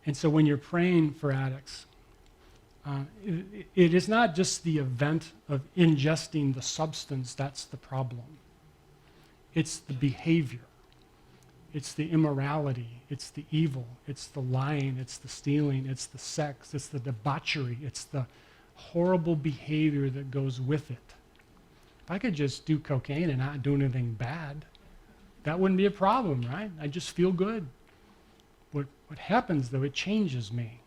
And so when you're praying for addicts, it is not just the event of ingesting the substance that's the problem. It's the behavior. It's the immorality. It's the evil. It's the lying. It's the stealing. It's the sex. It's the debauchery. It's the horrible behavior that goes with it. If I could just do cocaine and not do anything bad, that wouldn't be a problem, right? I just feel good. What happens, though, it changes me.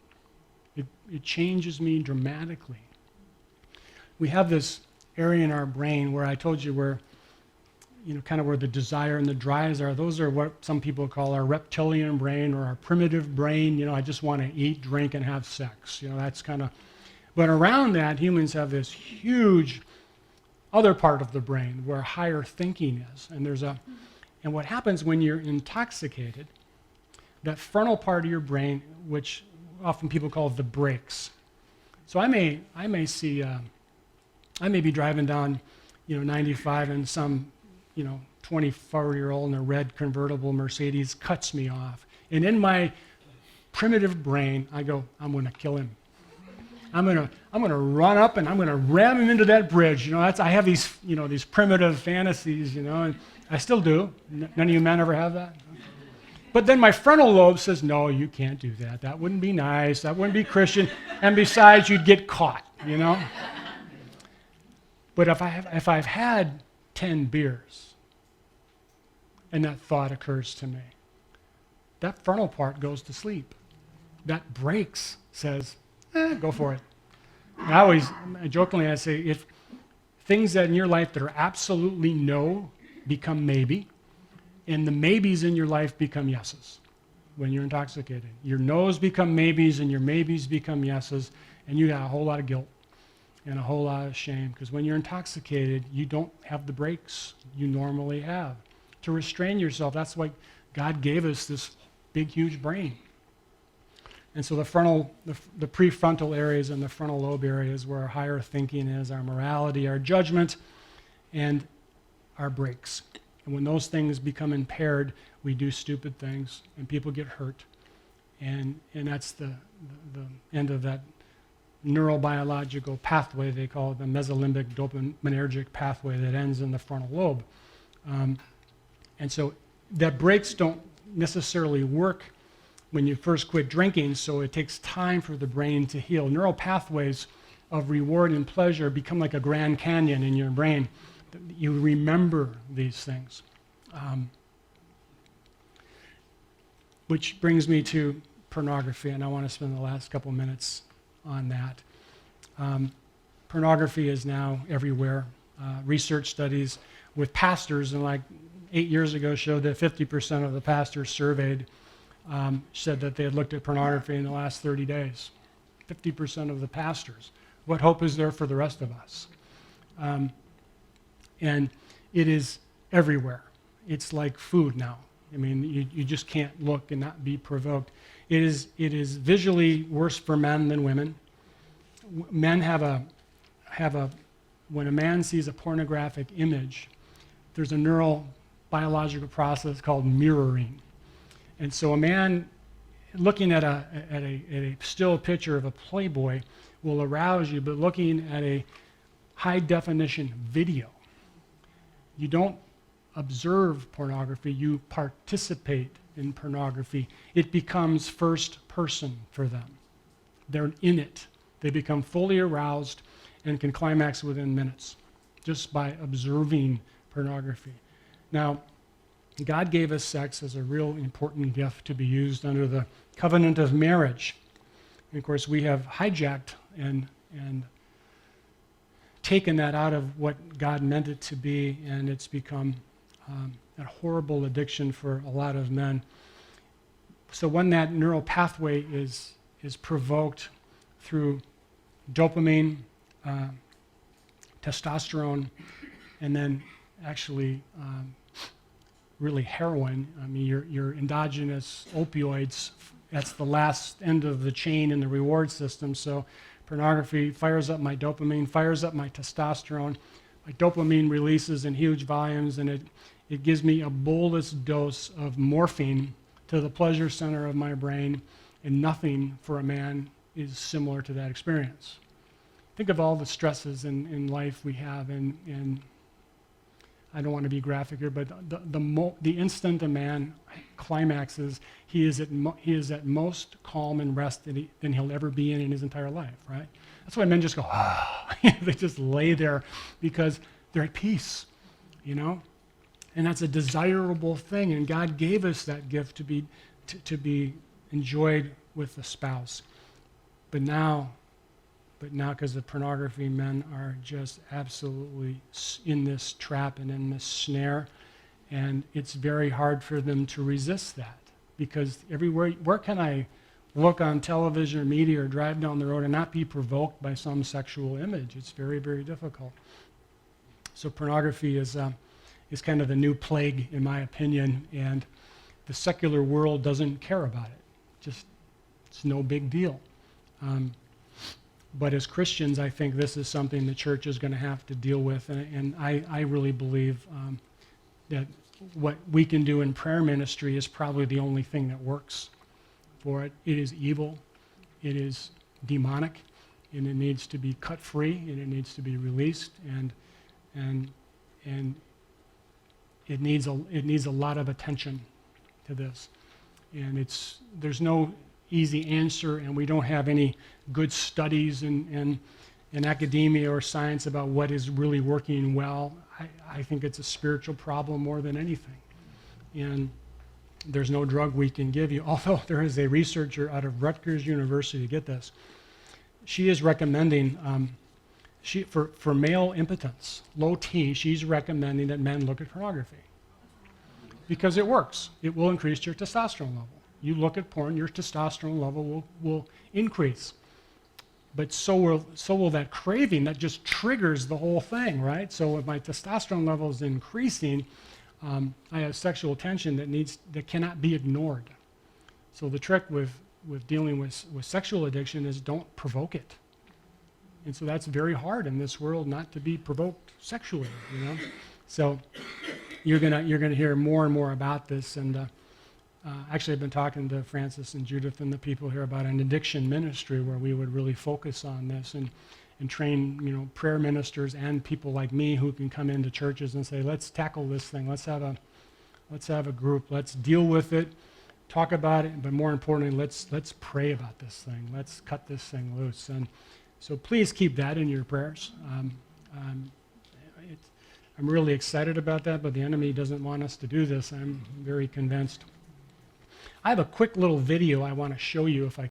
It changes me dramatically. We have this area in our brain where I told you where, kind of where the desire and the drives are. Those are what some people call our reptilian brain or our primitive brain. I just want to eat, drink, and have sex. That's kind of. But around that, humans have this huge other part of the brain where higher thinking is. And what happens when you're intoxicated, that frontal part of your brain, which often people call the brakes. So I may be driving down, 95 and some, 24-year-old in a red convertible Mercedes cuts me off. And in my primitive brain, I go, I'm going to kill him. I'm going to run up and I'm going to ram him into that bridge. I have these, these primitive fantasies, and I still do. None of you men ever have that? But then my frontal lobe says, no, you can't do that. That wouldn't be nice. That wouldn't be Christian. And besides, you'd get caught, But if I've had 10 beers and that thought occurs to me, that frontal part goes to sleep. That brakes says, go for it. And jokingly, I say, if things that in your life that are absolutely no become maybe, and the maybes in your life become yeses when you're intoxicated. Your no's become maybes, and your maybes become yeses, and you got a whole lot of guilt and a whole lot of shame, because when you're intoxicated, you don't have the brakes you normally have to restrain yourself. That's why God gave us this big, huge brain. And so the prefrontal areas and the frontal lobe areas where our higher thinking is, our morality, our judgment, and our brakes. And when those things become impaired, we do stupid things, and people get hurt. And that's the end of that neurobiological pathway, they call it the mesolimbic dopaminergic pathway that ends in the frontal lobe. And so that brakes don't necessarily work when you first quit drinking, so it takes time for the brain to heal. Neural pathways of reward and pleasure become like a Grand Canyon in your brain. You remember these things. Which brings me to pornography, and I want to spend the last couple minutes on that. Pornography is now everywhere. Research studies with pastors, and like 8 years ago showed that 50% of the pastors surveyed said that they had looked at pornography in the last 30 days. 50% of the pastors. What hope is there for the rest of us? And it is everywhere. It's like food now. I mean, you just can't look and not be provoked. It is visually worse for men than women. Men when a man sees a pornographic image, there's a neural biological process called mirroring. And so a man looking at a still picture of a Playboy will arouse you, but looking at a high definition video, you don't observe pornography, you participate in pornography. It becomes first person for them. They're in it. They become fully aroused and can climax within minutes just by observing pornography. Now, God gave us sex as a real important gift to be used under the covenant of marriage. And of course, we have hijacked and taken that out of what God meant it to be, and it's become a horrible addiction for a lot of men. So when that neural pathway is provoked through dopamine, testosterone, and then actually really heroin, I mean your endogenous opioids, that's the last end of the chain in the reward system. So pornography fires up my dopamine, fires up my testosterone. My dopamine releases in huge volumes, and it gives me a bolus dose of morphine to the pleasure center of my brain, and nothing for a man is similar to that experience. Think of all the stresses in life we have, and I don't want to be graphic here, but the instant a man climaxes, he is at most calm and rest than he'll ever be in his entire life, right? That's why men just go, ah. They just lay there because they're at peace, you know? And that's a desirable thing, and God gave us that gift to be enjoyed with a spouse. But now, because of pornography, men are just absolutely in this trap and in this snare, and it's very hard for them to resist that, because where can I look on television or media or drive down the road and not be provoked by some sexual image? It's very, very difficult. So pornography is kind of the new plague, in my opinion, and the secular world doesn't care about it. It's no big deal. But as Christians, I think this is something the church is going to have to deal with, and I really believe that what we can do in prayer ministry is probably the only thing that works for it. It is evil, it is demonic, and it needs to be cut free, and it needs to be released, and it needs a lot of attention to this. And there's no easy answer, and we don't have any good studies in academia or science about what is really working well. I think it's a spiritual problem more than anything. And there's no drug we can give you, although there is a researcher out of Rutgers University, get this, she is recommending, for male impotence, low T, she's recommending that men look at pornography. Because it works. It will increase your testosterone level. You look at porn, your testosterone level will increase. But so will that craving that just triggers the whole thing, right? So if my testosterone level is increasing, I have sexual tension that cannot be ignored. So the trick with dealing with sexual addiction is don't provoke it. And so that's very hard in this world, not to be provoked sexually, you know? So you're gonna hear more and more about this, and actually I've been talking to Francis and Judith and the people here about an addiction ministry where we would really focus on this and train, you know, prayer ministers and people like me who can come into churches and say, let's tackle this thing, let's have a group, let's deal with it, talk about it, but more importantly, let's pray about this thing, let's cut this thing loose. And so please keep that in your prayers. I'm really excited about that, but the enemy doesn't want us to do this. I'm very convinced. I have a quick little video I want to show you if I